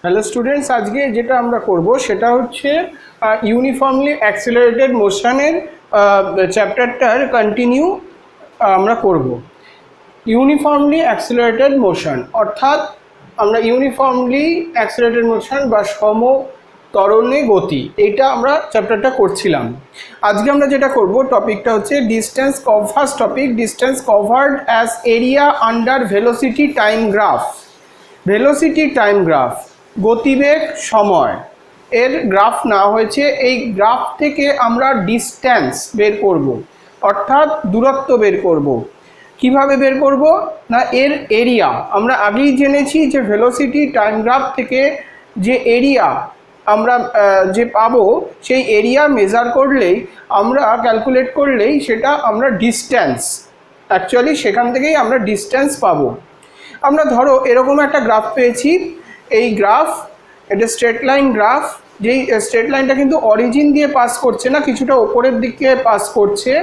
Hello students, আজকে যেটা আমরা করব সেটা হচ্ছে ইউনিফর্মলি অ্যাক্সিলারেটেড মোশনের চ্যাপ্টারটার কন্টিনিউ আমরা করব। ইউনিফর্মলি অ্যাক্সিলারেটেড মোশন অর্থাৎ আমরা ইউনিফর্মলি অ্যাক্সিলারেটেড মোশন বা সমত্বরণে গতি, এইটা আমরা চ্যাপ্টারটা করছিলাম। আজকে আমরা যেটা করব টপিকটা হচ্ছে distance first topic, distance covered as area under velocity time graph. Velocity time graph, গতিবেগ সময় এর গ্রাফ না হয়েছে। এই গ্রাফ থেকে আমরা ডিস্ট্যান্স বের করব, অর্থাৎ দূরত্ব বের করব। কিভাবে বের করব না, এর এরিয়া আমরা আগেই জেনেছি যে ভেলোসিটি টাইম গ্রাফ থেকে যে এরিয়া আমরা যে পাবো সেই এরিয়া মেজার করলেই আমরা ক্যালকুলেট করলেই সেটা আমরা ডিস্ট্যান্স, অ্যাকচুয়ালি সেখান থেকেই আমরা ডিস্ট্যান্স পাবো। আমরা ধরো এরকম একটা গ্রাফ পেয়েছি। এই গ্রাফ এটা স্ট্রেট লাইন গ্রাফ, যেই স্ট্রেট লাইনটা কিন্তু অরিজিন দিয়ে পাস করছে না, কিছুটা ওপরের দিকে পাস করছে।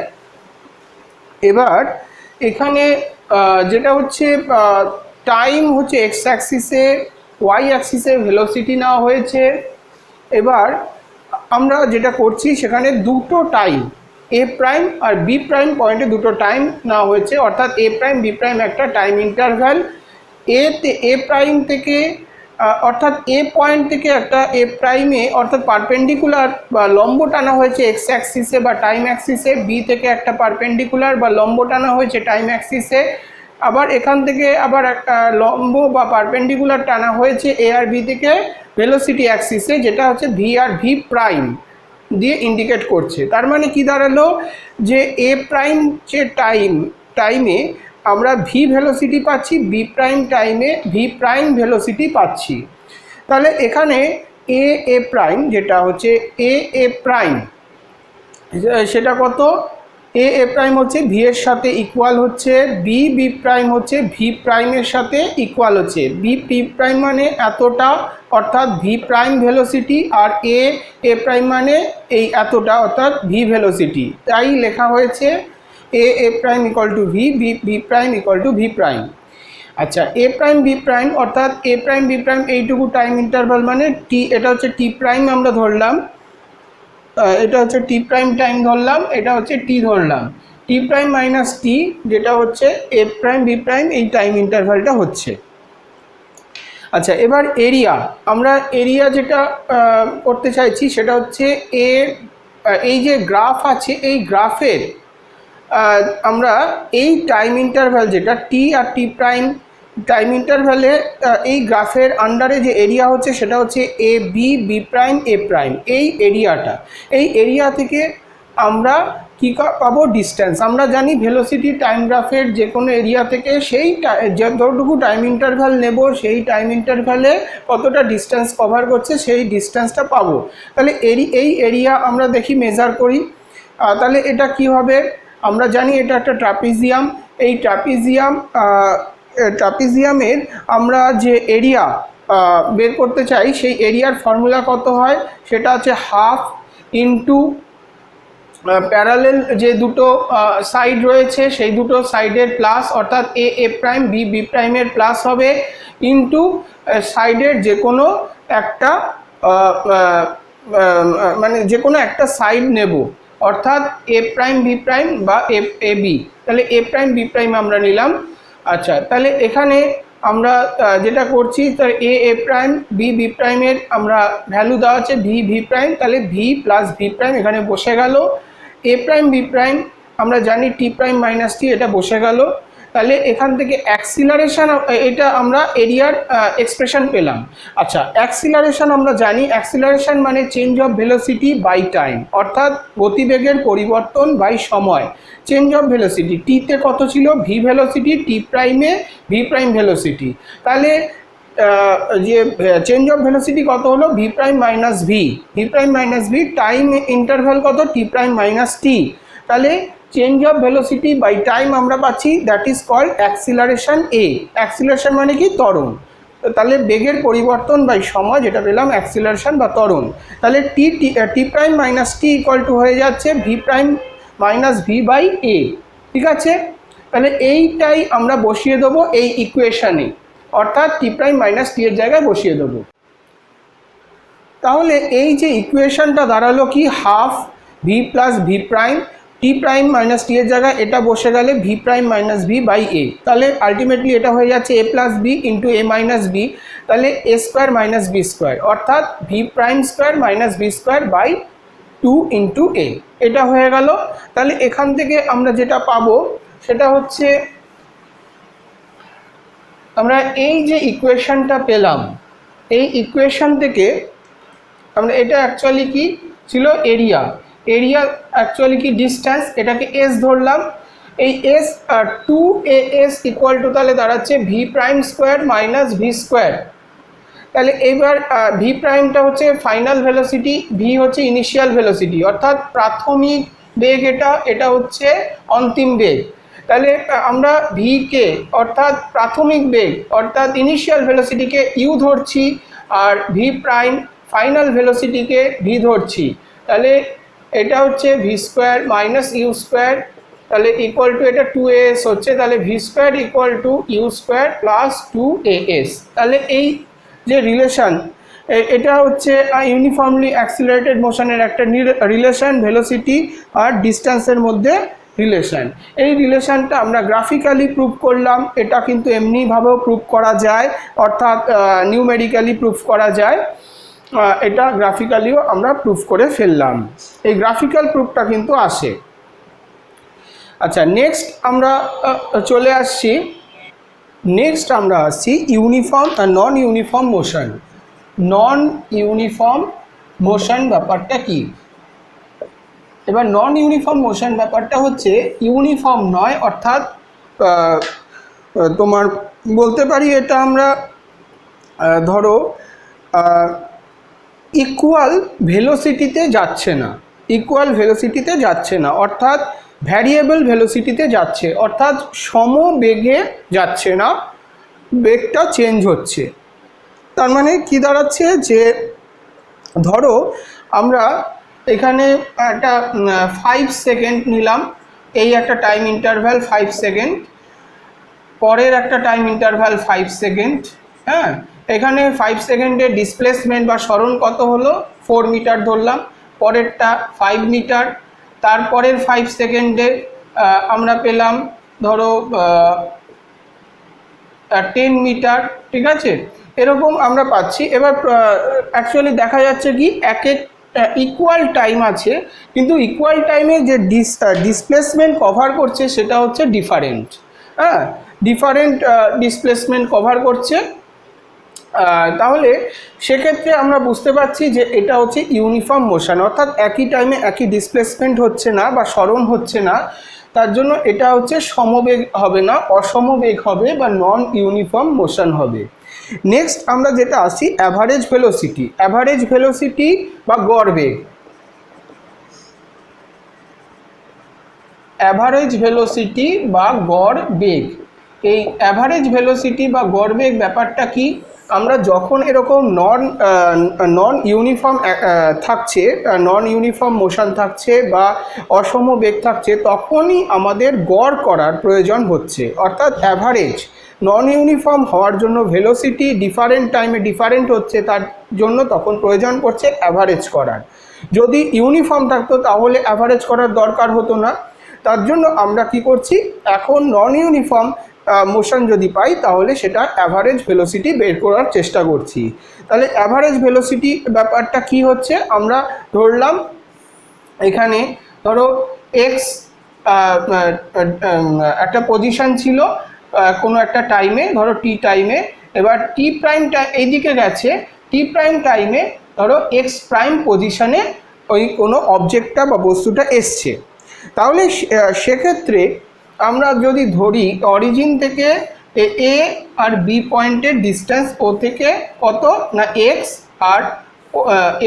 এবার এখানে যেটা হচ্ছে টাইম হচ্ছে এক্স অ্যাক্সিসে, ওয়াই অ্যাক্সিসে ভেলোসিটি নেওয়া হয়েছে। এবার আমরা যেটা করছি সেখানে দুটো টাইম এ প্রাইম আর বি প্রাইম পয়েন্টে দুটো টাইম নেওয়া হয়েছে, অর্থাৎ এ প্রাইম বি প্রাইম একটা টাইম ইন্টারভ্যাল। এ প্রাইম থেকে অর্থাৎ এ পয়েন্ট থেকে একটা এ প্রাইমে অর্থাৎ পারপেন্ডিকুলার বা লম্ব টানা হয়েছে এক্স অ্যাক্সিসে বা টাইম অ্যাক্সিসে, বি থেকে একটা পারপেন্ডিকুলার বা লম্ব টানা হয়েছে টাইম অ্যাক্সিসে, আবার এখান থেকে আবার একটা লম্ব বা পারপেন্ডিকুলার টানা হয়েছে এ আর বি থেকে ভেলোসিটি অ্যাক্সিসে, যেটা হচ্ছে ভি আর ভি প্রাইম দিয়ে ইন্ডিকেট করছে। তার মানে কি দাঁড়ালো যে এ প্রাইম যে টাইমে আমরা ভি ভেলোসিটি পাচ্ছি, বি প্রাইম টাইমে ভি প্রাইম ভেলোসিটি পাচ্ছি। তাহলে এখানে এ প্রাইম যেটা হচ্ছে এ প্রাইম সেটা কত, এ প্রাইম হচ্ছে ভি এর সাথে ইকুয়াল হচ্ছে, বি প্রাইম হচ্ছে ভি প্রাইমের সাথে ইকুয়াল হচ্ছে। বি প্রাইম মানে এতটা অর্থাৎ ভি প্রাইম ভেলোসিটি, আর এ প্রাইম মানে এই এতটা অর্থাৎ ভি ভেলোসিটি। তাই লেখা হয়েছে A prime equal to B prime equal to V prime. আচ্ছা, এ প্রাইম বি প্রাইম অর্থাৎ এ প্রাইম বি প্রাইম এইটুকু টাইম ইন্টারভাল মানে টি, এটা হচ্ছে টি প্রাইম আমরা ধরলাম, এটা হচ্ছে টি প্রাইম টাইম ধরলাম, এটা হচ্ছে টি ধরলাম। টি প্রাইম মাইনাস টি যেটা হচ্ছে এ প্রাইম বি প্রাইম এই টাইম ইন্টারভালটা হচ্ছে। আচ্ছা, এবার এরিয়া, আমরা এরিয়া যেটা করতে চাইছি সেটা হচ্ছে এই যে গ্রাফ আছে এই গ্রাফের আমরা এই টাইম ইন্টারভ্যাল যেটা টি আর টি প্রাইম টাইম ইন্টারভ্যালে এই গ্রাফের আন্ডারে যে এরিয়া হচ্ছে সেটা হচ্ছে A B prime A prime, এই এরিয়াটা, এই এরিয়া থেকে আমরা কী পাবো ডিস্ট্যান্স। আমরা জানি ভেলোসিটি টাইম গ্রাফের যে কোনো এরিয়া থেকে সেই যতটুকু টাইম ইন্টারভ্যাল নেব সেই টাইম ইন্টারভ্যালে কতটা ডিস্ট্যান্স কভার করছে সেই ডিস্ট্যান্সটা পাবো। তাহলে এই এরিয়া আমরা দেখি মেজার করি। তাহলে এটা কি হবে, আমরা জানি এটা একটা ট্রাপিজিয়াম। এই ট্রাপিজিয়ামের আমরা যে এরিয়া বের করতে চাই সেই এরিয়ার ফর্মুলা কত হয়, সেটা হচ্ছে হাফ ইন্টু প্যারালেল যে দুটো সাইড রয়েছে সেই দুটো সাইডের প্লাস, অর্থাৎ এ প্রাইম বি প্রাইমের প্লাস হবে, ইন্টু সাইডের যে কোনো একটা মানে যে কোনো একটা সাইড নেব, অর্থাৎ এ প্রাইম বি প্রাইম বা এ বি। তাহলে এ প্রাইম বি প্রাইম আমরা নিলাম। আচ্ছা, তাহলে এখানে আমরা যেটা করছি তার এ প্রাইম বি প্রাইমের আমরা ভ্যালু দেওয়া আছে ভি প্রাইম, তাহলে ভি প্লাস ভি প্রাইম এখানে বসে গেল। এ প্রাইম বি প্রাইম আমরা জানি টি প্রাইম মাইনাস টি, এটা বসে গেল। তাহলে এখান থেকে অ্যাক্সিলারেশন, এটা আমরা এরিয়ার এক্সপ্রেশন পেলাম। আচ্ছা, অ্যাক্সিলারেশন আমরা জানি, অ্যাক্সিলারেশন মানে change of velocity by time, অর্থাৎ গতিবেগের পরিবর্তন বাই সময়। চেঞ্জ অফ ভেলোসিটি টিতে কত ছিল ভি ভেলোসিটি, টি প্রাইমে ভি প্রাইম ভেলোসিটি, তাহলে যে চেঞ্জ অফ ভেলোসিটি কত হলো V prime minus V prime minus V, time interval কত টি প্রাইম মাইনাস টি। তাহলে change of velocity by time আমরা পাচ্ছি, দ্যাট ইজ কল্ড অ্যাক্সিলারেশন এ। অ্যাক্সিলারেশন মানে কি ত্বরণ, তাহলে বেগের পরিবর্তন বাই সময় যেটা পেলাম অ্যাক্সিলারেশন বা ত্বরণ। তাহলে T prime minus T equal to হয়ে যাচ্ছে V prime minus V by A. ঠিক আছে, তাহলে এইটাই আমরা বসিয়ে দেবো এই ইকুয়েশানে, অর্থাৎ টি প্রাইম মাইনাস টি এর জায়গায় বসিয়ে দেবো। তাহলে এই যে ইকুয়েশনটা দাঁড়ালো কি, half V plus V prime, T prime minus T এর জায়গায় এটা বসে গেলে V prime minus V by A, তাহলে আলটিমেটলি এটা হয়ে যাচ্ছে A plus B into A minus B, তাহলে A square minus B square, অর্থাৎ V prime square minus B square by 2 into A, এটা হয়ে গেল। তাহলে এখান থেকে আমরা যেটা পাবো সেটা হচ্ছে, আমরা এই যে ইকুয়েশনটা পেলাম, এই ইকুয়েশন থেকে আমরা, এটা অ্যাকচুয়ালি কি ছিল, এরিয়া, এরিয়া অ্যাকচুয়ালি কি ডিস্ট্যান্স, এটাকে এস ধরলাম, এই এস 2as ইকুয়াল টু তাহলে দাঁড়াচ্ছে V prime square minus V square. তাহলে এবার ভি প্রাইমটা হচ্ছে ফাইনাল ভেলোসিটি, ভি হচ্ছে ইনিশিয়াল ভেলোসিটি, অর্থাৎ প্রাথমিক বেগ, এটা হচ্ছে অন্তিম বেগ। তাহলে আমরা ভিকে অর্থাৎ প্রাথমিক বেগ অর্থাৎ ইনিশিয়াল ভেলোসিটিকে ইউ ধরছি, আর ভি প্রাইম ফাইনাল ভেলোসিটিকে ভি ধরছি। তাহলে এটা হচ্ছে v square minus u square, তাহলে ইকুয়াল টু এটা 2as হচ্ছে, তাহলে v square equal to u square plus 2as। তাহলে এই যে রিলেশন, এটা হচ্ছে ইউনিফর্মলি অ্যাক্সিলারেটেড মোশনের একটা রিলেশন, ভেলোসিটি আর ডিস্টেন্সের মধ্যে রিলেশন। এই রিলেশনটা আমরা গ্রাফিক্যালি প্রুভ করলাম, এটা কিন্তু এমনিভাবেও প্রুভ করা যায়, অর্থাৎ নিউমেরিক্যালি প্রুভ করা যায়, এটা গ্রাফিক্যালিও আমরা প্রুভ করে ফেললাম, এই গ্রাফিক্যাল প্রুফটা কিন্তু আসে। আচ্ছা, নেক্সট আমরা চলে আসছি, নেক্সট আমরা আসছি ইউনিফর্ম আর নন ইউনিফর্ম মোশন। নন ইউনিফর্ম মোশন ব্যাপারটা কি? এবার নন ইউনিফর্ম মোশন ব্যাপারটা হচ্ছে ইউনিফর্ম নয়, অর্থাৎ তোমার বলতে পারি এটা আমরা ধরো ইকুয়াল ভেলোসিটিতে যাচ্ছে না, ইকুয়াল ভেলোসিটিতে যাচ্ছে না, অর্থাৎ ভ্যারিয়েবল ভেলোসিটিতে যাচ্ছে, অর্থাৎ সমবেগে যাচ্ছে না, বেগটা চেঞ্জ হচ্ছে। তার মানে কি দাঁড়াচ্ছে, যে ধরো আমরা এখানে একটা 5 সেকেন্ড নিলাম, এই একটা টাইম ইন্টারভ্যাল 5 সেকেন্ড, পরের একটা টাইম ইন্টারভ্যাল 5 সেকেন্ড, হ্যাঁ, এখানে 5 সেকেন্ডের ডিসপ্লেসমেন্ট বা সরণ কত হলো, 4 মিটার ধরলাম, পরেরটা 5 মিটার, তারপরের 5 সেকেন্ডে আমরা পেলাম ধরো 10 মিটার, ঠিক আছে, এরকম আমরা পাচ্ছি। এবার অ্যাকচুয়ালি দেখা যাচ্ছে কি এক এক ইকুয়াল টাইম আছে, কিন্তু ইকুয়াল টাইমে যে ডিসপ্লেসমেন্ট কভার করছে সেটা হচ্ছে ডিফারেন্ট, হ্যাঁ, ডিফারেন্ট ডিসপ্লেসমেন্ট কভার করছে। তাহলে সেক্ষেত্রে আমরা বুঝতে পারছি যে এটা হচ্ছে ইউনিফর্ম মোশন, অর্থাৎ একই টাইমে একই ডিসপ্লেসমেন্ট হচ্ছে না বা সরণ হচ্ছে না, তার জন্য এটা হচ্ছে সমবেগ হবে না, অসমবেগ হবে বা নন ইউনিফর্ম মোশন হবে। নেক্সট আমরা যেটা আসি অ্যাভারেজ ভেলোসিটি, অ্যাভারেজ ভেলোসিটি বা গড় বেগ। অ্যাভারেজ ভেলোসিটি বা গড় বেগ, এই অ্যাভারেজ ভেলোসিটি বা গড় বেগ ব্যাপারটা কি, আমরা যখন এরকম নন ইউনিফর্ম থাকছে, নন ইউনিফর্ম মোশন থাকছে বা অসম বেগ থাকছে, তখনই আমাদের গড় করার প্রয়োজন হচ্ছে, অর্থাৎ অ্যাভারেজ। নন ইউনিফর্ম হওয়ার জন্য ভেলোসিটি ডিফারেন্ট টাইমে ডিফারেন্ট হচ্ছে, তার জন্য তখন প্রয়োজন পড়ছে অ্যাভারেজ করার। যদি ইউনিফর্ম থাকতো তাহলে অ্যাভারেজ করার দরকার হতো না, তার জন্য আমরা কি করছি, এখন নন ইউনিফর্ম মোশন যদি পাই তাহলে সেটা অ্যাভারেজ ভেলোসিটি বের করার চেষ্টা করছি। তাহলে অ্যাভারেজ ভেলোসিটি ব্যাপারটা কি হচ্ছে, আমরা ধরলাম এখানে ধরো এক্স একটা পজিশন ছিল কোনো একটা টাইমে, ধরো টি টাইমে, এবার টি প্রাইম এইদিকে গেছে, টি প্রাইম টাইমে ধরো এক্স প্রাইম পজিশনে ওই কোনো অবজেক্টটা বা বস্তুটা এসছে। তাহলে সেক্ষেত্রে আমরা যদি ধরি অরিজিন থেকে এ আর বি পয়েন্টের ডিস্টেন্স ও থেকে কত না এক্স, আর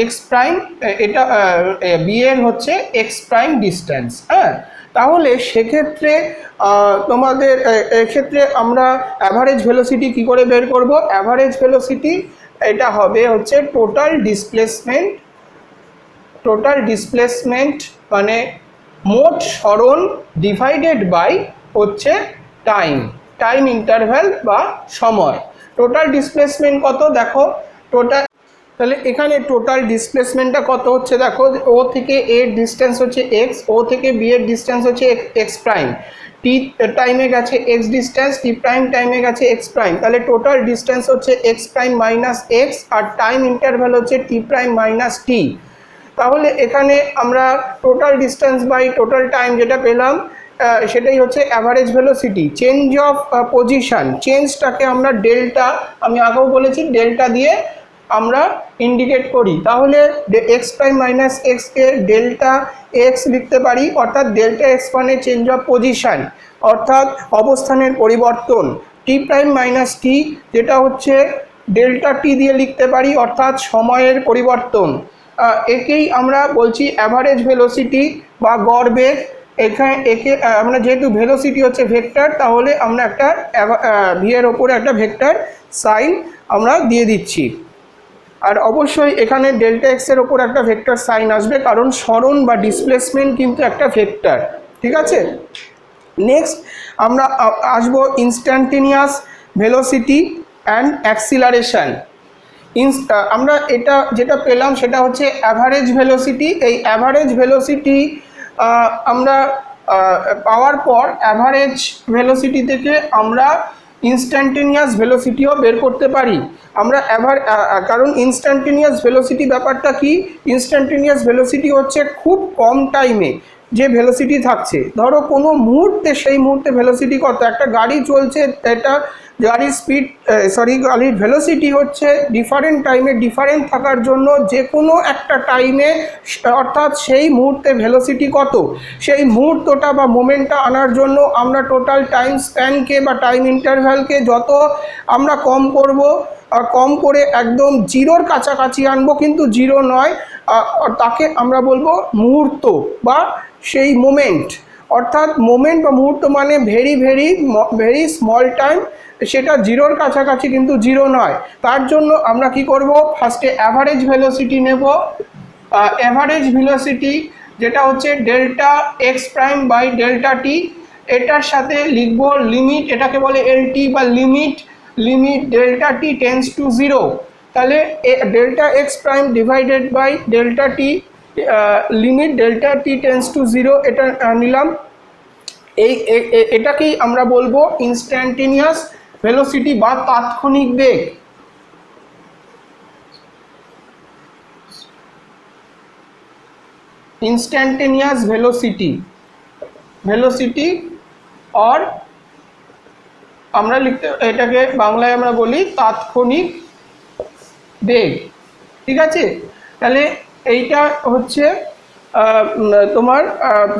এক্স প্রাইম এটা বি এর হচ্ছে এক্স প্রাইম ডিস্টেন্স, হ্যাঁ। তাহলে সেক্ষেত্রে তোমাদের এক্ষেত্রে আমরা অ্যাভারেজ ভেলোসিটি কী করে বের করব, অ্যাভারেজ ভেলোসিটি এটা হবে হচ্ছে টোটাল ডিসপ্লেসমেন্ট মানে মোট সরণ ডিভাইডেড বাই হচ্ছে টাইম ইন্টারভ্যাল বা সময়। টোটাল ডিসপ্লেসমেন্ট কত দেখো, তাহলে এখানে টোটাল ডিসপ্লেসমেন্টটা কত হচ্ছে দেখো, ও থেকে এ এর ডিস্টেন্স হচ্ছে এক্স, ও থেকে বি এর ডিস্টেন্স হচ্ছে এক্স প্রাইম, টি টাইমে গেছে এক্স ডিস্টেন্স, টি প্রাইম টাইমে গেছে এক্স প্রাইম, তাহলে টোটাল ডিস্টেন্স হচ্ছে এক্স প্রাইম মাইনাস এক্স, আর টাইম ইন্টারভ্যাল হচ্ছে টি প্রাইম মাইনাস টি। তাহলে এখানে আমরা total distance by total time যেটা পেলাম সেটাই হচ্ছে average velocity. Change of position, চেঞ্জটাকে আমরা ডেল্টা, আমি আগেও বলেছি ডেল্টা দিয়ে আমরা ইন্ডিকেট করি। তাহলে এক্স প্রাইম মাইনাস এক্সকে ডেল্টা এক্স লিখতে পারি, অর্থাৎ ডেল্টা এক্স মানে চেঞ্জ অফ পজিশন অর্থাৎ অবস্থানের পরিবর্তন। টি প্রাইম মাইনাস টি যেটা হচ্ছে ডেল্টা টি দিয়ে লিখতে পারি, অর্থাৎ সময়ের পরিবর্তন। একেই আমরা বলছি অ্যাভারেজ ভেলোসিটি বা গড় বেগ। একে আমরা যেহেতু ভেলোসিটি হচ্ছে ভেক্টর, তাহলে আমরা একটা ভি এর ওপরে একটা ভেক্টর সাইন আমরা দিয়ে দিচ্ছি। আর অবশ্যই এখানে ডেল্টা এক্সের ওপর একটা ভেক্টর সাইন আসবে, কারণ সরণ বা ডিসপ্লেসমেন্ট কিন্তু একটা ভেক্টর, ঠিক আছে। নেক্সট আমরা আসবো ইনস্ট্যান্টেনিয়াস ভেলোসিটি অ্যান্ড অ্যাক্সিলারেশন। আমরা এটা যেটা পেলাম সেটা হচ্ছে অ্যাভারেজ ভেলোসিটি। এই অ্যাভারেজ ভেলোসিটি আমরা পাওয়ার পর অ্যাভারেজ ভেলোসিটি থেকে আমরা ইনস্ট্যান্টেনিয়াস ভেলোসিটিও বের করতে পারি আমরা। কারণ ইনস্ট্যান্টেনিয়াস ভেলোসিটি ব্যাপারটা কি, ইনস্ট্যান্টেনিয়াস ভেলোসিটি হচ্ছে খুব কম টাইমে যে ভেলোসিটি থাকছে। ধরো কোনো মুহূর্তে, সেই মুহূর্তে ভেলোসিটি কত, একটা গাড়ি চলছে, এটা গাড়ির স্পিড গাড়ির ভেলোসিটি হচ্ছে ডিফারেন্ট টাইমে ডিফারেন্ট থাকার জন্য যে কোনো একটা টাইমে, অর্থাৎ সেই মুহূর্তে ভেলোসিটি কত, সেই মুহূর্তটা বা মোমেন্টটা আনার জন্য আমরা টোটাল টাইম স্প্যানকে বা টাইম ইন্টারভ্যালকে যত আমরা কম করব, কম করে একদম জিরোর কাছাকাছি আনবো, কিন্তু জিরো নয়, তাকে আমরা বলবো মুহূর্ত বা সেই মোমেন্ট। অর্থাৎ মোমেন্ট বা মুহূর্ত মানে ভেরি স্মল টাইম, সেটা জিরোর কাছাকাছি কিন্তু জিরো নয়। তার জন্য আমরা কি করব, ফার্স্টে অ্যাভারেজ ভেলোসিটি নেব। অ্যাভারেজ ভেলোসিটি যেটা হচ্ছে delta X prime by delta T, এটার সাথে লিখব লিমিট, এটাকে বলে এলটি বা limit delta T tends to zero. তাহলে delta X prime divided by delta T, limit delta T tends to zero, এটা নিলাম। এটাকেই আমরা বলবো ইনস্ট্যান্টেনিয়াস ভেলোসিটি বা তাৎক্ষণিক বেগ। ইনস্ট্যান্টেনিয়াস ভেলোসিটি और আমরা লিখতে, এটাকে বাংলায় আমরা বলি তাৎক্ষণিক বেগ, ঠিক আছে। তাহলে এইটা হচ্ছে তোমার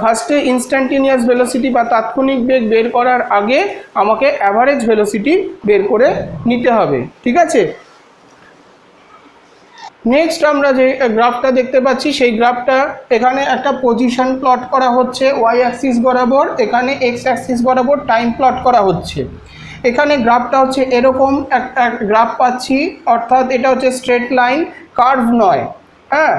ফার্স্টে ইনস্ট্যান্টেনিয়াস ভেলোসিটি বা তাৎক্ষণিক বেগ বের করার আগে আমাকে অ্যাভারেজ ভেলোসিটি বের করে নিতে হবে, ঠিক আছে। নেক্সট আমরা যে গ্রাফটা দেখতে পাচ্ছি, সেই গ্রাফটা এখানে একটা পজিশন প্লট করা হচ্ছে ওয়াই অ্যাক্সিস বরাবর, এখানে এক্স অ্যাক্সিস বরাবর টাইম প্লট করা হচ্ছে। এখানে গ্রাফটা হচ্ছে এরকম একটা গ্রাফ পাচ্ছি, অর্থাৎ এটা হচ্ছে স্ট্রেট লাইন, কার্ভ নয়, হ্যাঁ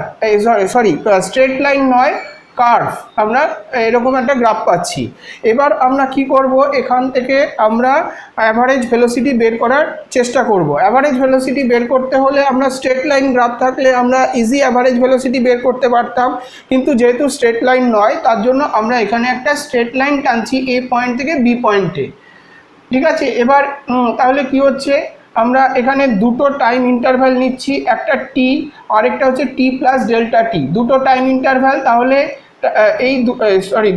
স্ট্রেট লাইন নয়, কার্ভ, আমরা এরকম একটা গ্রাফ পাচ্ছি। এবার আমরা কি করব, এখান থেকে আমরা অ্যাভারেজ ভেলোসিটি বের করার চেষ্টা করব। অ্যাভারেজ ভেলোসিটি বের করতে হলে আমরা স্ট্রেট লাইন গ্রাফ থাকলে আমরা ইজি অ্যাভারেজ ভেলোসিটি বের করতে পারতাম, কিন্তু যেহেতু স্ট্রেট লাইন নয়, তার জন্য আমরা এখানে একটা স্ট্রেট লাইন টানছি এ পয়েন্ট থেকে বি পয়েন্টে, ঠিক আছে। এবার তাহলে কি হচ্ছে, আমরা এখানে দুটো টাইম ইন্টারভ্যাল নিচ্ছি, একটা টি, আরেকটা হচ্ছে টি প্লাস ডেল্টা টি, দুটো টাইম ইন্টারভ্যাল। তাহলে এই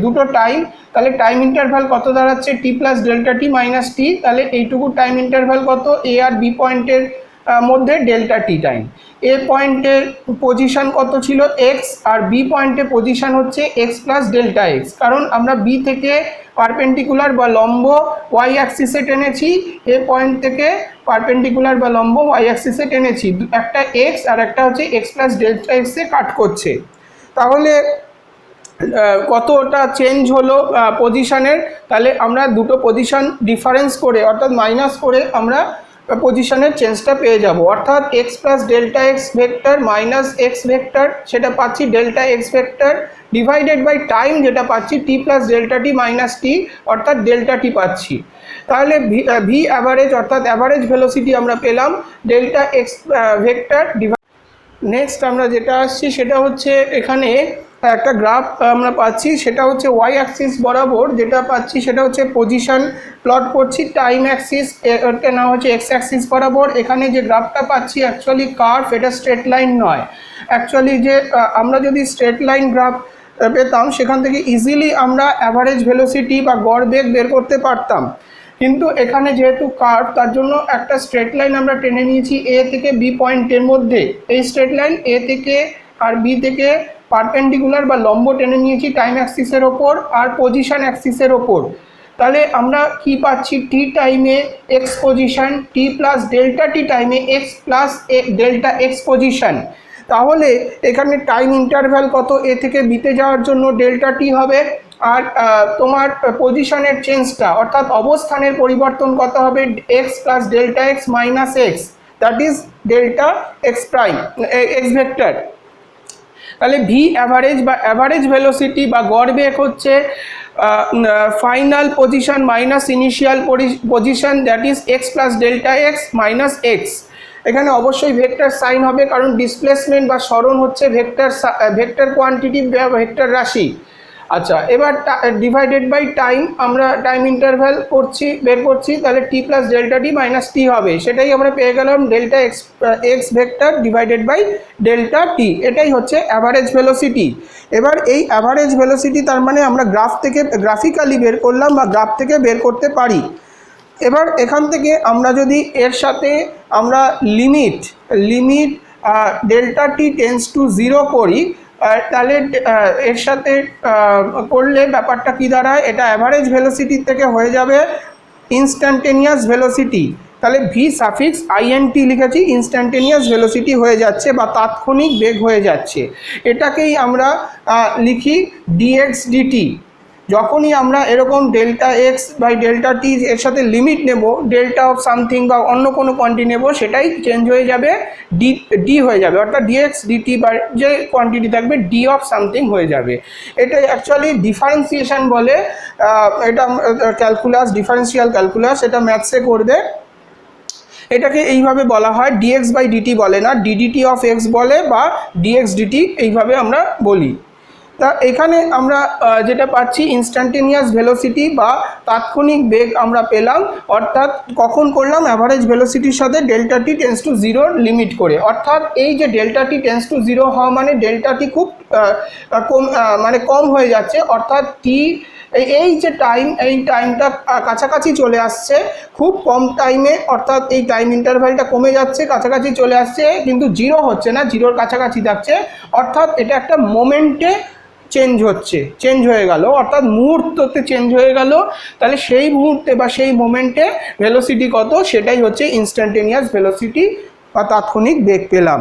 দুটো টাইম, তাহলে টাইম ইন্টারভ্যাল কত দাঁড়াচ্ছে, টি প্লাস ডেল্টা টি মাইনাস টি। তাহলে এইটুকু টাইম ইন্টারভ্যাল কত, এ আর বি পয়েন্টের মধ্যে ডেল্টা টি টাইম। এ পয়েন্টের পজিশন কত ছিল এক্স, আর বি পয়েন্টে পজিশন হচ্ছে এক্স প্লাস ডেল্টা এক্স, কারণ আমরা বি থেকে পারপেন্ডিকুলার বা লম্ব ওয়াই অ্যাক্সিসে টেনেছি, এ পয়েন্ট থেকে পারপেন্ডিকুলার বা লম্ব ওয়াই অ্যাক্সিসে টেনেছি, একটা এক্স আর একটা হচ্ছে এক্স প্লাস ডেল্টা এক্সে কাট করছে। তাহলে কতটা চেঞ্জ হলো পজিশনের, তাহলে আমরা দুটো পজিশন ডিফারেন্স করে অর্থাৎ মাইনাস করে আমরা পজিশনের চেঞ্জটা পেয়ে যাব। অর্থাৎ x plus delta x vector minus x vector, সেটা পাচ্ছি delta x vector, divided by time যেটা পাচ্ছি টি প্লাস ডেল্টা টি মাইনাস টি, অর্থাৎ ডেল্টা টি পাচ্ছি। তাহলে ভি অ্যাভারেজ অর্থাৎ অ্যাভারেজ ভেলোসিটি আমরা পেলাম ডেল্টা এক্স ভেক্টর নেক্সট আমরা যেটা আসছি সেটা হচ্ছে এখানে একটা গ্রাফ আমরা পাচ্ছি, সেটা হচ্ছে ওয়াই অ্যাক্সিস বরাবর যেটা পাচ্ছি সেটা হচ্ছে পজিশন প্লট করছি, টাইম অ্যাক্সিস এটা না হচ্ছে এক্স অ্যাক্সিস বরাবর। এখানে যে গ্রাফটা পাচ্ছি অ্যাকচুয়ালি কার্ভ, এটা স্ট্রেট লাইন নয়। অ্যাকচুয়ালি যে আমরা যদি স্ট্রেট লাইন গ্রাফ পেতাম সেখান থেকে ইজিলি আমরা অ্যাভারেজ ভেলোসিটি বা গড় বেগ বের করতে পারতাম, কিন্তু এখানে যেহেতু কার্ভ তার জন্য একটা স্ট্রেট লাইন আমরা টেনে নিয়েছি এ থেকে বি পয়েন্টের মধ্যে। এই স্ট্রেট লাইন এ থেকে আর বি থেকে পারপেন্ডিকুলার বা লম্ব টেনে নিয়েছি টাইম অ্যাক্সিসের ওপর আর পজিশন অ্যাক্সিসের ওপর। তাহলে আমরা কি পাচ্ছি, টি টাইমে এক্স পজিশন, টি প্লাস ডেল্টা টি টাইমে x plus delta x position. তাহলে এখানে টাইম ইন্টারভ্যাল কত, এ থেকে বিতে যাওয়ার জন্য ডেল্টা টি হবে, আর তোমার পজিশনের চেঞ্জটা অর্থাৎ অবস্থানের পরিবর্তন কত হবে, x plus delta x minus x, that is delta X prime x vector. তাহলে ভি অ্যাভারেজ বা অ্যাভারেজ ভেলোসিটি বা গড় বেগ হচ্ছে final position minus initial position, that is x plus delta x minus x. এখানে অবশ্যই ভেক্টর সাইন হবে, কারণ displacement বা সরণ হচ্ছে ভেক্টর কোয়ান্টিটি বা ভেক্টর রাশি। আচ্ছা, এবার ডিভাইডেড বাই টাইম, আমরা টাইম ইন্টারভ্যাল বের করছি, তাহলে টি প্লাস ডেল্টা টি মাইনাস টি হবে, সেটাই আমরা পেয়ে গেলাম delta x vector divided by delta T. এটাই হচ্ছে অ্যাভারেজ ভেলোসিটি। এবার এই অ্যাভারেজ ভেলোসিটি তার মানে আমরা গ্রাফ থেকে গ্রাফিক্যালি বের করলাম বা গ্রাফ থেকে বের করতে পারি। এবার এখান থেকে আমরা যদি এর সাথে আমরা limit delta T tends to 0 করি, তাহলে এর সাথে করলে ব্যাপারটা কী দাঁড়ায়, এটা অ্যাভারেজ ভেলোসিটির থেকে হয়ে যাবে ইনস্ট্যান্টেনিয়াস ভেলোসিটি। তাহলে ভি সাফিক্স আইএনটি লিখেছি, ইনস্ট্যান্টেনিয়াস ভেলোসিটি হয়ে যাচ্ছে বা তাৎক্ষণিক বেগ হয়ে যাচ্ছে। এটাকেই আমরা লিখি ডিএক্স ডিটি। যখনই আমরা এরকম ডেল্টা এক্স বাই ডেল্টা টি এর সাথে লিমিট নেব, ডেল্টা অফ সামথিং বা অন্য কোনো কোয়ান্টিটি নেব, সেটাই চেঞ্জ হয়ে যাবে ডি হয়ে যাবে, অর্থাৎ ডিএক্স ডিটি বা যে কোয়ান্টিটি থাকবে ডি অফ সামথিং হয়ে যাবে। এটা অ্যাকচুয়ালি ডিফারেন্সিয়েশন বলে, এটা ক্যালকুলাস, ডিফারেন্সিয়াল ক্যালকুলাস, এটা ম্যাথসে করবে। এটাকে এইভাবে বলা হয়, ডিএক্স বাই ডিটি বলে না, ডিডিটি অফ এক্স বলে বা ডিএক্স ডিটি এইভাবে আমরা বলি। তা এখানে আমরা যেটা পাচ্ছি ইনস্ট্যান্টেনিয়াস ভেলোসিটি বা তাৎক্ষণিক বেগ আমরা পেলাম, অর্থাৎ কখন করলাম, অ্যাভারেজ ভেলোসিটির সাথে delta T tends to 0 limit করে। অর্থাৎ এই যে ডেল্টা টি টেন্স টু 0 হওয়া মানে ডেল্টা টি খুব কম হয়ে যাচ্ছে, অর্থাৎ টি এই যে এই টাইমটা কাছাকাছি চলে আসছে খুব কম টাইমে, অর্থাৎ এই টাইম ইন্টারভ্যালটা কমে যাচ্ছে, কাছাকাছি চলে আসছে, কিন্তু 0 হচ্ছে না, 0-র কাছাকাছি থাকছে, অর্থাৎ এটা একটা মোমেন্টে চেঞ্জ হয়ে গেল, অর্থাৎ মুহূর্ততে চেঞ্জ হয়ে গেল। তাহলে সেই মুহূর্তে বা সেই মোমেন্টে ভেলোসিটি কত, সেটাই হচ্ছে ইনস্ট্যান্টেনিয়াস ভেলোসিটি বা তাৎক্ষণিক বেগ পেলাম।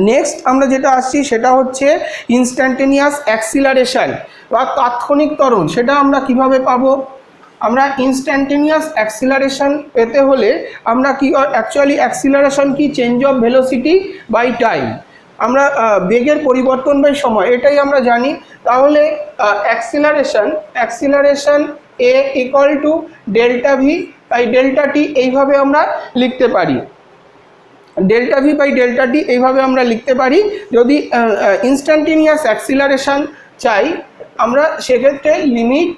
নেক্সট আমরা যেটা আসছি সেটা হচ্ছে ইনস্ট্যান্টেনিয়াস অ্যাক্সিলারেশন বা তাৎক্ষণিক ত্বরণ। সেটা আমরা কিভাবে পাবো, আমরা ইনস্ট্যান্টেনিয়াস অ্যাক্সিলারেশন পেতে হলে আমরা কি, অ্যাকচুয়ালি অ্যাক্সিলারেশন কি, change of velocity by time, আমরা বেগের পরিবর্তন বাই সময়, এটাই আমরা জানি। তাহলে acceleration A equal to delta V by delta T এইভাবে আমরা লিখতে পারি, delta V by delta T এইভাবে আমরা লিখতে পারি। যদি ইনস্ট্যান্টেনিয়াস অ্যাক্সিলারেশন চাই আমরা সেক্ষেত্রে limit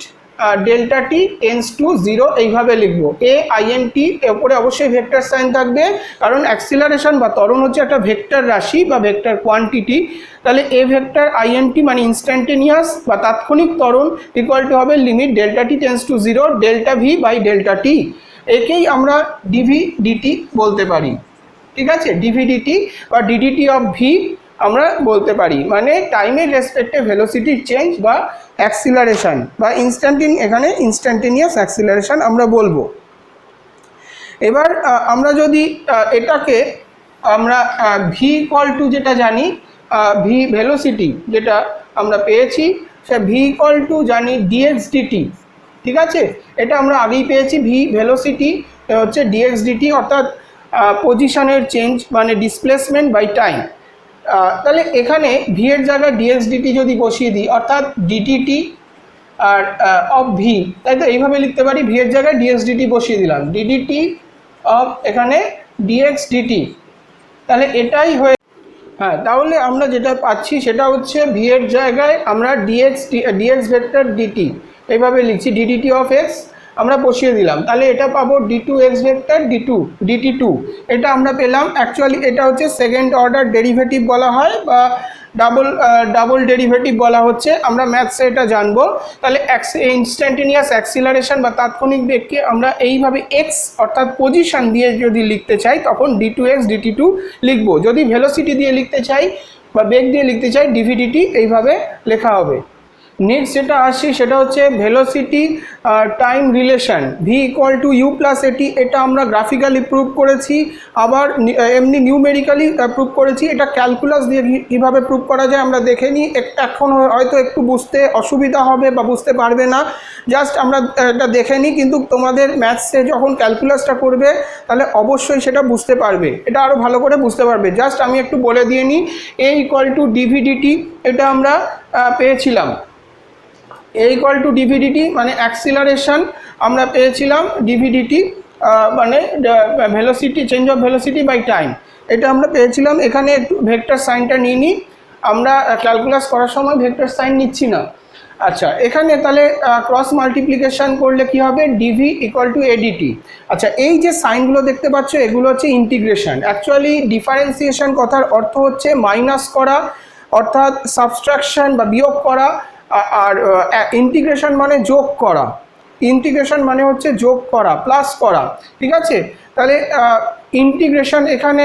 delta T tends to 0 এইভাবে লিখব, এ আইএনটি এরপরে অবশ্যই ভেক্টর সাইন থাকবে, কারণ অ্যাক্সিলারেশন বা ত্বরণ হচ্ছে একটা ভেক্টর রাশি বা ভেক্টর কোয়ান্টিটি। তাহলে এ ভেক্টর আইএনটি মানে ইনস্ট্যান্টেনিয়াস বা তাৎক্ষণিক ত্বরণ ইকুয়াল টু হবে limit delta T tends to 0 delta V by delta T. একেই আমরা ডিভি ডিটি বলতে পারি, ঠিক আছে, ডিভি ডিটি বা ডিডিটি অফ ভি আমরা বলতে পারি, মানে টাইমের রেসপেক্টে ভেলোসিটির চেঞ্জ বা অ্যাক্সিলারেশন বা এখানে ইনস্ট্যান্টেনিয়াস অ্যাক্সিলারেশন আমরা বলবো। এবার আমরা যদি এটাকে আমরা ভি ইকুয়াল টু যেটা জানি, ভি ভেলোসিটি যেটা আমরা পেয়েছি, সে ভি ইকুয়াল টু জানি ডিএক্স ডিটি, ঠিক আছে, এটা আমরা আগেই পেয়েছি। ভি ভেলোসিটি হচ্ছে ডিএক্স ডিটি, অর্থাৎ পজিশনের চেঞ্জ মানে ডিসপ্লেসমেন্ট বাই টাইম। তাহলে এখানে ভি এর জায়গায় ডিএক্স ডিটি যদি বসিয়ে দিই, অর্থাৎ ডিডিটি আর অফ ভি, তাই তো এইভাবে লিখতে পারি, ভি এর জায়গায় ডিএক্স ডিটি বসিয়ে দিলাম, ডিডিটি অফ এখানে ডিএক্স ডিটি। তাহলে এটাই হয়ে হ্যাঁ, তাহলে আমরা যেটা পাচ্ছি সেটা হচ্ছে ভি এর জায়গায় আমরা ডিএক্স ভেক্টর ডিটি এইভাবে লিখছি, ডিডিটি অফ এক্স আমরা বসিয়ে দিলাম, তাহলে এটা পাবো ডি2 এক্স ভেক্টর ডিটি2 এটা আমরা পেলাম। অ্যাকচুয়ালি এটা হচ্ছে সেকেন্ড অর্ডার ডেরিভেটিভ বলা হয় বা ডাবল ডেরিভেটিভ বলা হচ্ছে, আমরা ম্যাথসে এটা জানবো। তাহলে ইনস্ট্যান্টেনিয়াস অ্যাক্সিলারেশন বা তাৎক্ষণিক বেগকে আমরা এইভাবে এক্স অর্থাৎ পজিশন দিয়ে যদি লিখতে চাই তখন d2x dt2 লিখবো, যদি ভেলোসিটি দিয়ে লিখতে চাই বা বেগ দিয়ে লিখতে চাই ডিভিডিটি এইভাবে লেখা হবে। নেক্সট যেটা আসছি সেটা হচ্ছে velocity time relation v equal to u plus at, এটা আমরা গ্রাফিক্যালি প্রুভ করেছি, আবার এমনি নিউমেরিক্যালি প্রুভ করেছি। এটা ক্যালকুলাস দিয়ে কীভাবে প্রুভ করা যায় আমরা দেখে নিই, এখন হয়তো একটু বুঝতে অসুবিধা হবে বা বুঝতে পারবে না, জাস্ট আমরা এটা দেখে নিই, কিন্তু তোমাদের ম্যাথসে যখন ক্যালকুলাসটা করবে তাহলে অবশ্যই সেটা বুঝতে পারবে, এটা আরও ভালো করে বুঝতে পারবে। জাস্ট আমি একটু বলে দিয়ে নিই, এ ইকুয়াল টু ডিভিডিটি এটা আমরা পেয়েছিলাম, এ ইকুয়াল টু ডিভিডিটি মানে অ্যাক্সিলারেশন আমরা পেয়েছিলাম, ডিভিডিটি মানে velocity change of velocity by time, এটা আমরা পেয়েছিলাম। এখানে একটু ভেক্টর সাইনটা নিয়ে নিই, আমরা ক্যালকুলাস করার সময় ভেক্টর সাইন নিচ্ছি না। আচ্ছা, এখানে তাহলে ক্রস মাল্টিপ্লিকেশান করলে কি হবে, ডিভি ইকুয়াল টু এডিটি। আচ্ছা, এই যে সাইনগুলো দেখতে পাচ্ছ এগুলো হচ্ছে ইন্টিগ্রেশন। অ্যাকচুয়ালি ডিফারেন্সিয়েশন কথার অর্থ হচ্ছে মাইনাস করা অর্থাৎ সাবস্ট্রাকশন বা বিয়োগ করা, আর ইন্টিগ্রেশন মানে যোগ করা, ইন্টিগ্রেশন মানে হচ্ছে যোগ করা প্লাস করা, ঠিক আছে। তাহলে ইন্টিগ্রেশন এখানে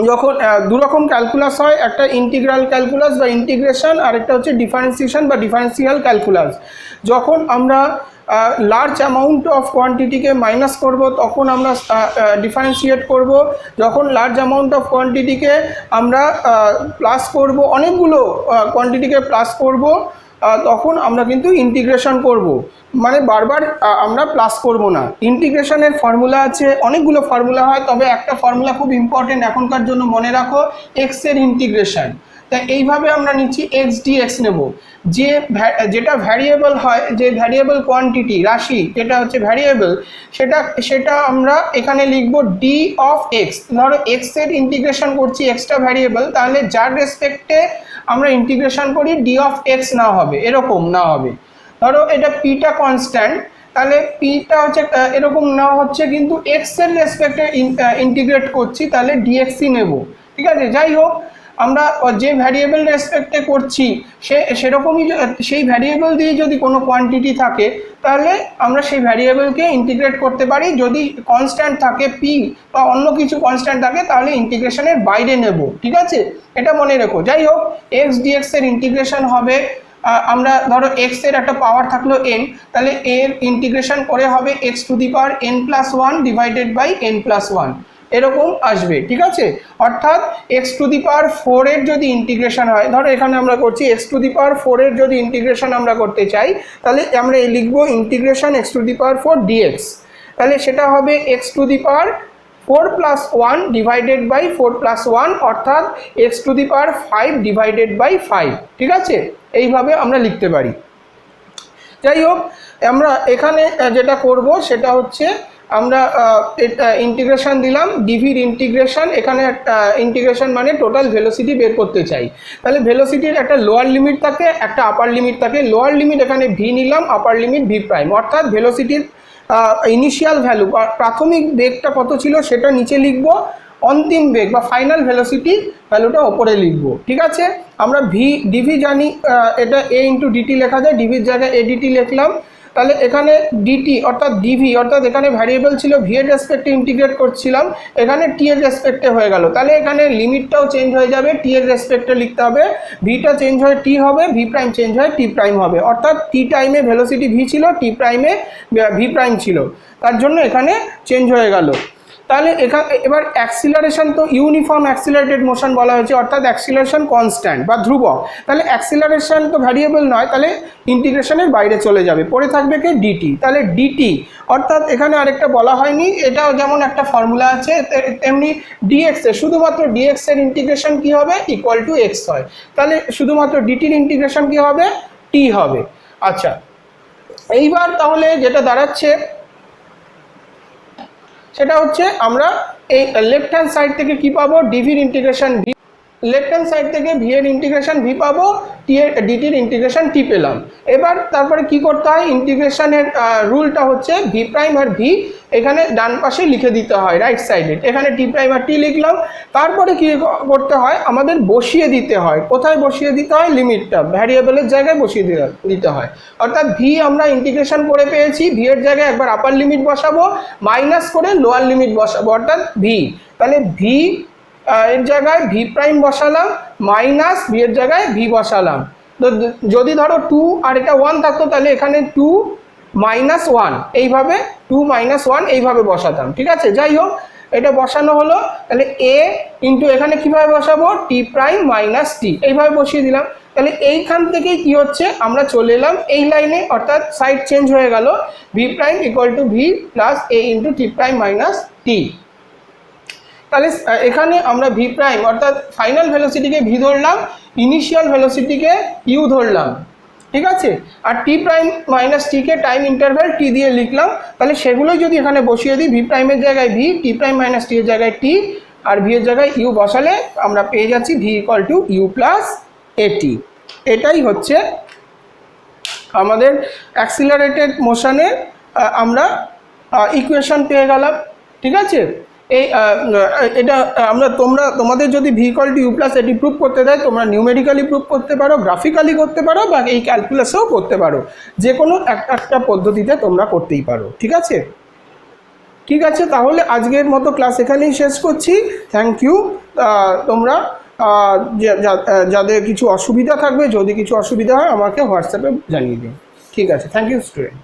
যখন দুরকম ক্যালকুলাস হয়, একটা ইন্টিগ্রাল ক্যালকুলাস বা ইন্টিগ্রেশন, আর একটা হচ্ছে ডিফারেন্সিয়েশন বা ডিফারেন্সিয়াল ক্যালকুলাস। যখন আমরা লার্জ অ্যামাউন্ট অফ কোয়ান্টিটিকে মাইনাস করব তখন আমরা ডিফারেন্সিয়েট করব, যখন লার্জ অ্যামাউন্ট অফ কোয়ান্টিটিকে আমরা প্লাস করব, অনেকগুলো কোয়ান্টিটিকে প্লাস করব, তখন আমরা কিন্তু ইন্টিগ্রেশন করব, মানে বারবার আমরা প্লাস করব না। ইন্টিগ্রেশনের ফর্মুলা আছে, অনেকগুলো ফর্মুলা হয়, তবে একটা ফর্মুলা খুব ইম্পর্টেন্ট এখনকার জন্য মনে রাখো, এক্সের ইন্টিগ্রেশন। তাই এইভাবে আমরা নিচ্ছি এক্স ডিএক্স নেব, যেটা ভ্যারিয়েবল হয়, যে ভ্যারিয়েবল কোয়ান্টিটি রাশি যেটা হচ্ছে ভ্যারিয়েবল, সেটা আমরা এখানে লিখব ডি অফ এক্স। ধরো এক্সের ইন্টিগ্রেশন করছি, এক্সটা ভ্যারিয়েবল, তাহলে যার রেসপেক্টে আমরা ইন্টিগ্রেশন করি ডি অফ এক্স না হবে, এরকম না হবে। ধরো এটা পিটা কনস্ট্যান্ট, তাহলে পিটা হচ্ছে এরকম নেওয়া হচ্ছে, কিন্তু এক্সের রেসপেক্টে ইন্টিগ্রেট করছি, তাহলে ডিএক্সই নেব, ঠিক আছে। যাই হোক, আমরা যে ভ্যারিয়েবল রেসপেক্টে করছি সেরকমই, সেই ভ্যারিয়েবল দিয়ে যদি কোনো কোয়ান্টিটি থাকে তাহলে আমরা সেই ভ্যারিয়েবলকে ইন্টিগ্রেট করতে পারি, যদি কনস্ট্যান্ট থাকে পি বা অন্য কিছু কনস্ট্যান্ট থাকে তাহলে ইন্টিগ্রেশনের বাইরে নেব, ঠিক আছে, এটা মনে রেখো। যাই হোক, এক্স ডিএক্স এর ইন্টিগ্রেশন হবে, আমরা ধরো এক্স এর একটা পাওয়ার থাকলো এন, তাহলে এর ইন্টিগ্রেশন করে হবে x to the power n plus one divided by n plus one, এরকম আসবে, ঠিক আছে। অর্থাৎ এক্স টু দি পাওয়ার 4 এর যদি ইন্টিগ্রেশন হয়, ধরো এখানে আমরা করছি এক্স টু দি পাওয়ার 4 এর যদি ইন্টিগ্রেশন আমরা করতে চাই, তাহলে আমরা এই লিখবো integration x to the power 4 dx, তাহলে সেটা হবে x to the power 4 plus 1 divided by 4 plus 1, অর্থাৎ x to the power 5 divided by 5, ঠিক আছে, এইভাবে আমরা লিখতে পারি। যাই হোক, আমরা এখানে যেটা করব সেটা হচ্ছে আমরা ইন্টিগ্রেশন দিলাম, ডিভির ইন্টিগ্রেশন, এখানে ইন্টিগ্রেশন মানে টোটাল ভেলোসিটি বের করতে চাই। তাহলে ভেলোসিটির একটা লোয়ার লিমিট থাকে, একটা আপার লিমিট থাকে। লোয়ার লিমিট এখানে ভি নিলাম, আপার লিমিট ভি প্রাইম, অর্থাৎ ভেলোসিটির ইনিশিয়াল ভ্যালু বা প্রাথমিক বেগটা কত ছিল সেটা নিচে লিখব, অন্তিম বেগ বা ফাইনাল ভেলোসিটি ভ্যালুটা ওপরে লিখব, ঠিক আছে। আমরা ডিভি জানি, এটা এ ইন্টু ডিটি লেখা যায়, ডিভির জায়গায় এডিটি লিখলাম। তাহলে এখানে ডিটি অর্থাৎ ডিভি, অর্থাৎ এখানে ভ্যারিয়েবল ছিল ভি এর রেসপেক্টে ইন্টিগ্রেট করছিলাম, এখানে টি এর রেসপেক্টে হয়ে গেল, তাহলে এখানে লিমিটটাও চেঞ্জ হয়ে যাবে, টি এর রেসপেক্টে লিখতে হবে, ভিটা চেঞ্জ হয়ে টি হবে, ভি প্রাইম চেঞ্জ হয়ে টি প্রাইম হবে, অর্থাৎ টি টাইমে ভেলোসিটি ভি ছিল, টি প্রাইমে ভি প্রাইম ছিল, তার জন্য এখানে চেঞ্জ হয়ে গেল। তাহলে এবার অ্যাক্সিলারেশন তো ইউনিফর্ম অ্যাক্সিলারেটেড মোশন বলা হয়েছে, অর্থাৎ অ্যাক্সিলারেশন কনস্ট্যান্ট বা ধ্রুবক, তাহলে অ্যাক্সিলারেশন তো ভ্যারিয়েবল নয়, তাহলে ইন্টিগ্রেশনের বাইরে চলে যাবে, পড়ে থাকবে কি ডিটি। তাহলে ডিটি অর্থাৎ এখানে আরেকটা বলা হয়নি, এটাও যেমন একটা ফর্মুলা আছে তেমনি ডিএক্স এর, শুধুমাত্র ডিএক্স এর ইন্টিগ্রেশন কি হবে, ইকুয়াল টু এক্স হয়, তাহলে শুধুমাত্র ডিটির ইন্টিগ্রেশন কি হবে, টি হবে। আচ্ছা, এইবার তাহলে যেটা দাঁড়াচ্ছে সেটা হচ্ছে আমরা এই লেফট হ্যান্ড সাইড থেকে কি পাবো, ডিভির integration V left hand side থেকে ভি এর ইন্টিগ্রেশন ভি পাবো, টি এর ডিটির ইন্টিগ্রেশন টি পেলাম। এবার তারপরে কি করতে হয়, ইন্টিগ্রেশনের রুলটা হচ্ছে ভি প্রাইম আর ভি এখানে ডান পাশে লিখে দিতে হয় রাইট সাইডে, এখানে টি প্রাইম আর টি লিখলাম। তারপরে কি করতে হয়, আমাদের বসিয়ে দিতে হয়। কোথায় বসিয়ে দিতে হয়, লিমিটটা ভ্যারিয়েবলের জায়গায় বসিয়ে দিতে হয়। অর্থাৎ ভি আমরা ইন্টিগ্রেশন করে পেয়েছি, ভি এর জায়গায় একবার আপার লিমিট বসাবো, মাইনাস করে লোয়ার লিমিট বসাবো অর্থাৎ ভি। তাহলে ভি এর জায়গায় ভি প্রাইম বসালাম, মাইনাস ভি এর জায়গায় ভি বসালাম। তো যদি ধরো 2 আর এটা 1 থাকতো তাহলে এখানে 2 মাইনাস 1 এইভাবে 2 মাইনাস 1 এইভাবে বসাতাম, ঠিক আছে। যাই হোক, এটা বসানো হলো। তাহলে এ ইন্টু এখানে কীভাবে বসাবো, টি প্রাইম মাইনাস টি এইভাবে বসিয়ে দিলাম। তাহলে এইখান থেকেই কি হচ্ছে, আমরা চলে এলাম এই লাইনে, অর্থাৎ সাইড চেঞ্জ হয়ে গেল, V prime equal to V plus A into T prime minus T. তাহলে এখানে আমরা ভি প্রাইম অর্থাৎ ফাইনাল ভেলোসিটিকে ভি ধরলাম, ইনিশিয়াল ভেলোসিটিকে ইউ ধরলাম, ঠিক আছে। আর টি প্রাইম মাইনাস টিকে টাইম ইন্টারভ্যাল টি দিয়ে লিখলাম। তাহলে সেগুলোই যদি এখানে বসিয়ে দিই, ভি প্রাইমের জায়গায় ভি, টি প্রাইম মাইনাস টি এর জায়গায় টি, আর ভি এর জায়গায় ইউ বসালে আমরা পেয়ে যাচ্ছি v equal to u plus at. এটাই হচ্ছে আমাদের অ্যাক্সিলারেটেড মোশনের আমরা ইকুয়েশন পেয়ে গেলাম, ঠিক আছে। এই এটা তোমাদের যদি v equal to u plus at prove করতে দেয়, তোমরা নিউমেরিক্যালি প্রুভ করতে পারো, গ্রাফিক্যালি করতে পারো, বা এই ক্যালকুলাসেও করতে পারো। যে কোনো একটা পদ্ধতিতে তোমরা করতেই পারো, ঠিক আছে। ঠিক আছে, তাহলে আজকের মতো ক্লাস এখানেই শেষ করছি। Thank you. তোমরা যাদের কিছু অসুবিধা থাকবে, যদি কিছু অসুবিধা হয় আমাকে হোয়াটসঅ্যাপে জানিয়ে দিন, ঠিক আছে। Thank you student.